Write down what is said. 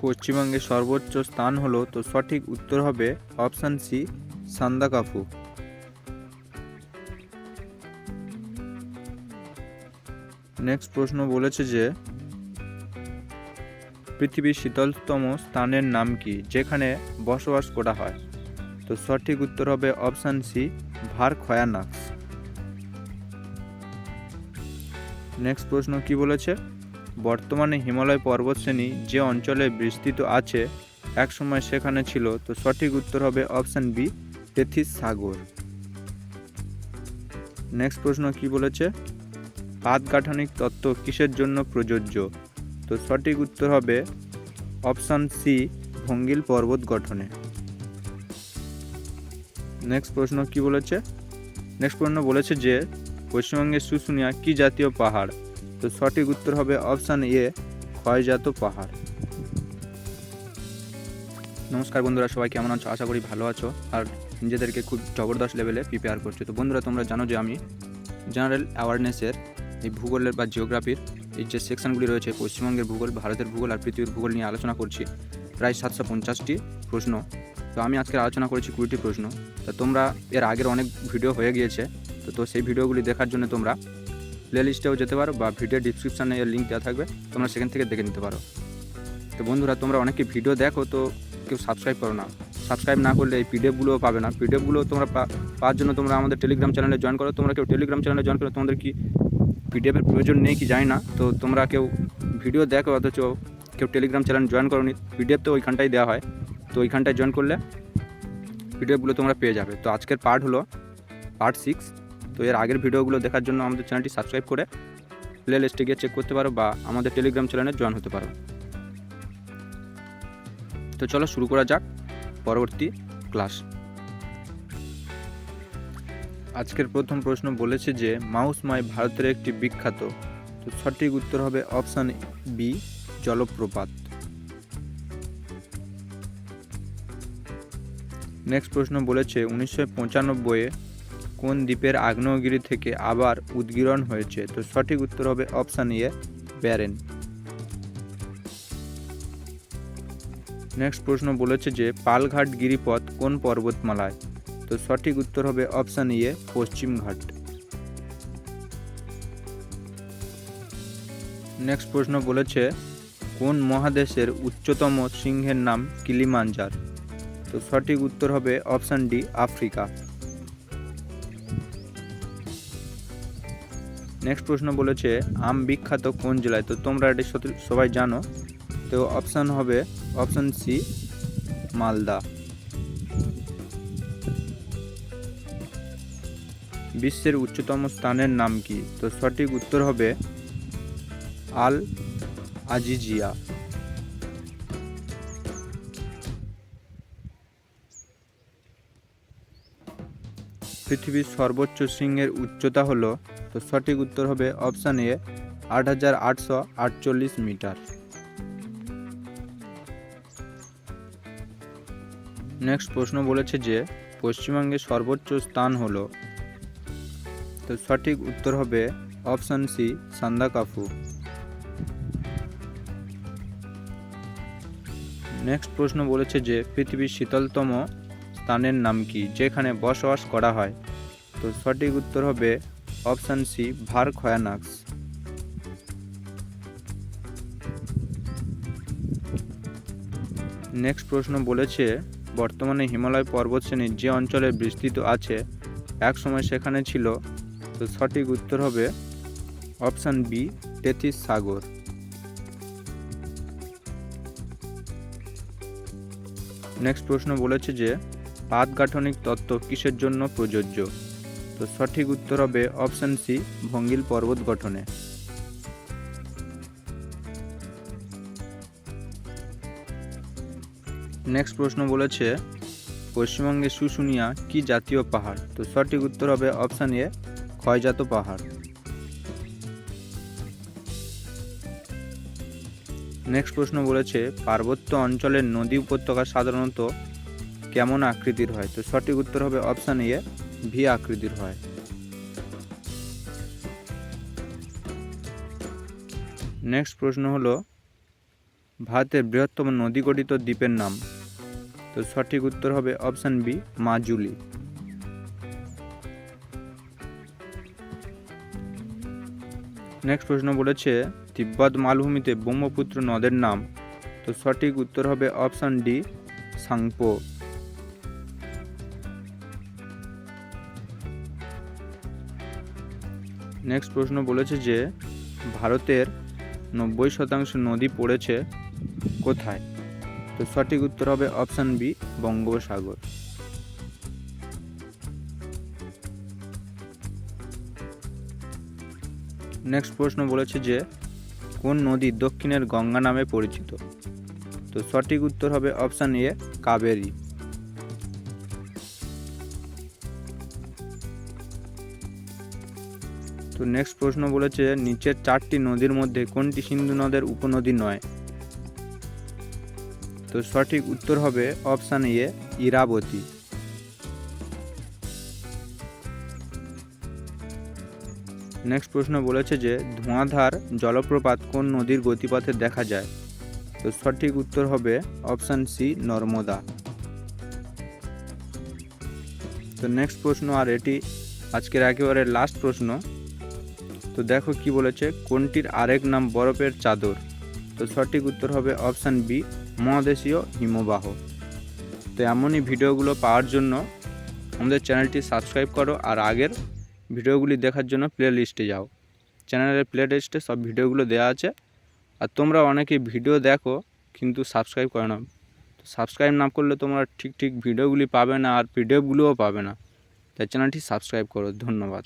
পশ্চিমবঙ্গের সর্বোচ্চ স্থান হলো, তো সঠিক উত্তর হবে অপশান সি, সান্দাকাফু। নেক্সট প্রশ্ন বলেছে যে পৃথিবীর শীতলতম স্থানের নাম কি যেখানে বসবাস করা হয়? তো সঠিক উত্তর হবে অপশান সি, ভারখয়ানাক্স। নেক্সট প্রশ্ন কি বলেছে? বর্তমানে হিমালয় পর্বতশ্রেণী যে অঞ্চলে বিস্তৃত আছে একসময় সেখানে ছিল, তো সঠিক উত্তর হবে অপশান বি, তেথিস সাগর। নেক্সট প্রশ্ন কি বলেছে? পাদগাঠনিক তত্ত্ব কিসের জন্য প্রযোজ্য? তো সঠিক উত্তর হবে অপশান সি, ভঙ্গিল পর্বত গঠনে। নেক্সট প্রশ্ন কি বলেছে? নেক্সট প্রশ্ন বলেছে যে পশ্চিমবঙ্গের শুশুনিয়া কি জাতীয় পাহাড়? তো সঠিক উত্তর হবে অপশান এ, ক্ষয়জাত পাহাড়। নমস্কার বন্ধুরা, সবাই কেমন আছো? আশা করি ভালো আছো আর নিজেদেরকে খুব জবরদস্ত লেভেলে প্রিপেয়ার করছো। তো বন্ধুরা, তোমরা জানো যে আমি জেনারেল অ্যাওয়ারনেসের এই ভূগোলের বা জিওগ্রাফির এই যে সেকশনগুলি রয়েছে, পশ্চিমবঙ্গের ভূগোল, ভারতের ভূগোল আর পৃথিবীর ভূগোল নিয়ে আলোচনা করছি। প্রায় 750টি প্রশ্ন। তো আমি আজকে আলোচনা করেছি 20টি প্রশ্ন। তো তোমরা এর আগের অনেক ভিডিও হয়ে গিয়েছে, তো সেই ভিডিওগুলি দেখার জন্য তোমরা প্লে লিস্টেও যেতে পারো বা ভিডিও ডিসক্রিপশানে এর লিঙ্ক দেওয়া থাকবে, তোমরা সেখান থেকে দেখে নিতে পারো। তো বন্ধুরা, তোমরা অনেকে ভিডিও দেখো তো কেউ সাবস্ক্রাইব করো না। সাবস্ক্রাইব না করলে এই পিডিএফগুলোও পাবে না। পিডিএফগুলো তোমরা পাওয়ার জন্য তোমরা আমাদের টেলিগ্রাম চ্যানেলে জয়েন করো। তোমরা কেউ টেলিগ্রাম চ্যানেলে জয়েন করো, তোমাদের কি পিডিএফের প্রয়োজন নেই কি জানি না, তো তোমরা কেউ ভিডিও দেখো অথচ কেউ টেলিগ্রাম চ্যানেল জয়েন করোনি। পিডিএফ তো ওইখানটাই দেওয়া হয়, তো ওইখানটায় জয়েন করলে পিডিএফগুলো তোমরা পেয়ে যাবে। তো আজকের পার্ট হলো পার্ট 6। তো এর আগের ভিডিওগুলো দেখার জন্য আমাদের চ্যানেলটি সাবস্ক্রাইব করে প্লে লিস্টে গিয়ে চেক করতে পারো বা আমাদের টেলিগ্রাম চ্যানেলে জয়েন হতে পারো। তো চলো শুরু করা যাক পরবর্তী ক্লাস। আজকের প্রথম প্রশ্ন বলেছে যে মাউসমাই ভারতের একটি বিখ্যাত, তো সঠিক উত্তর হবে অপশান বি, জলপ্রপাত। নেক্সট প্রশ্ন বলেছে 1995-এ কোন দ্বীপের আগ্নেয়গিরি থেকে আবার উদগীরণ হয়েছে? তো সঠিক উত্তর হবে অপশান এ, ব্যারেন। নেক্সট প্রশ্ন বলেছে যে পালঘাট গিরিপথ কোন পর্বতমালায়? তো সঠিক উত্তর হবে অপশান এ, পশ্চিমঘাট। নেক্সট প্রশ্ন বলেছে কোন মহাদেশের উচ্চতম শৃঙ্গের নাম কিলিমাঞ্জার? তো সঠিক উত্তর হবে অপশান ডি, আফ্রিকা। নেক্সট প্রশ্ন বলেছে আম বিখ্যাত কোন জেলায়? তো তোমরা এটি সবাই জানো, তো অপশান হবে অপশান সি, মালদা। বিশ্বের উচ্চতম স্থানের নাম কি? তো সঠিক উত্তর হবে আল আজিজিয়া। পৃথিবীর সর্বোচ্চ শৃঙ্গের উচ্চতা হলো, তো সঠিক উত্তর হবে অপশান এ, 8848 মিটার। নেক্সট প্রশ্ন বলেছে যে পশ্চিমবঙ্গের সর্বোচ্চ স্থান হলো, তো সঠিক উত্তর হবে অপশান সি, সান্দাকাফু। নেক্সট প্রশ্ন বলেছে যে পৃথিবীর শীতলতম স্থানের নাম কি যেখানে বসবাস করা হয়? তো সঠিক উত্তর হবে অপশান সি, ভারখয়ানাক্স। নেক্সট প্রশ্ন বলেছে বর্তমানে হিমালয় পর্বতশ্রেণী যে অঞ্চলে বিস্তৃত আছে একসময় সেখানে ছিল, তো সঠিক উত্তর হবে অপশান বি, তেথিস সাগর। নেক্সট প্রশ্ন বলেছে যে পাদগাঠনিক তত্ত্ব কিসের জন্য প্রযোজ্য? তো সঠিক উত্তর হবে অপশান সি, ভঙ্গিল পর্বত গঠনে। নেক্সট প্রশ্ন বলেছে পশ্চিমবঙ্গের শুশুনিয়া কি জাতীয় পাহাড়? তো সঠিক উত্তর হবে অপশান এ, ক্ষয়জাত পাহাড়। নেক্সট প্রশ্ন বলেছে পার্বত্য অঞ্চলের নদী উপত্যকা সাধারণত কেমন আকৃতির হয়? তো সঠিক উত্তর হবে অপশান এ, ভি আকৃতির হয়। নেক্সট প্রশ্ন হলো ভারতের বৃহত্তম নদী গঠিত দ্বীপের নাম? তো সঠিক উত্তর হবে অপশান বি, মাজুলি। নেক্সট প্রশ্ন বলেছে তিব্বত মালভূমিতে ব্রহ্মপুত্র নদের নাম? তো সঠিক উত্তর হবে অপশান ডি, সাংপো। নেক্সট প্রশ্ন বলেছে যে ভারতের 90% নদী পড়েছে কোথায়? তো সঠিক উত্তর হবে অপশান বি, বঙ্গোপসাগর। নেক্সট প্রশ্ন বলেছে যে কোন নদী দক্ষিণের গঙ্গা নামে পরিচিত? তো সঠিক উত্তর হবে অপশান এ, কাবেরী। তো নেক্সট প্রশ্ন বলেছে নিচের 4টি নদীর মধ্যে কোনটি সিন্ধু নদের উপনদী নয়? তো সঠিক উত্তর হবে অপশান এ, ইরাবতী। নেক্সট প্রশ্ন বলেছে যে ধোঁয়াধার জলপ্রপাত কোন নদীর গতিপথে দেখা যায়? তো সঠিক উত্তর হবে অপশান সি, নর্মদা। তো নেক্সট প্রশ্ন, আর এটি আজকের একেবারে লাস্ট প্রশ্ন। তো দেখো কি বলেছে, কোনটির আরেক নাম বরফের চাদর? তো সঠিক উত্তর হবে অপশান বি, মহাদেশীয় হিমবাহ। তো এমনই ভিডিওগুলো পাওয়ার জন্য আমাদের চ্যানেলটি সাবস্ক্রাইব করো, আর আগের ভিডিওগুলি দেখার জন্য প্লে লিস্টে যাও। চ্যানেলের প্লে লিস্টে সব ভিডিওগুলো দেওয়া আছে। আর তোমরা অনেকে ভিডিও দেখো কিন্তু সাবস্ক্রাইব করো না। তো সাবস্ক্রাইব না করলে তোমরা ঠিক ভিডিওগুলি পাবে না, আর পিডিএফগুলোও পাবে না। তাই চ্যানেলটি সাবস্ক্রাইব করো। ধন্যবাদ।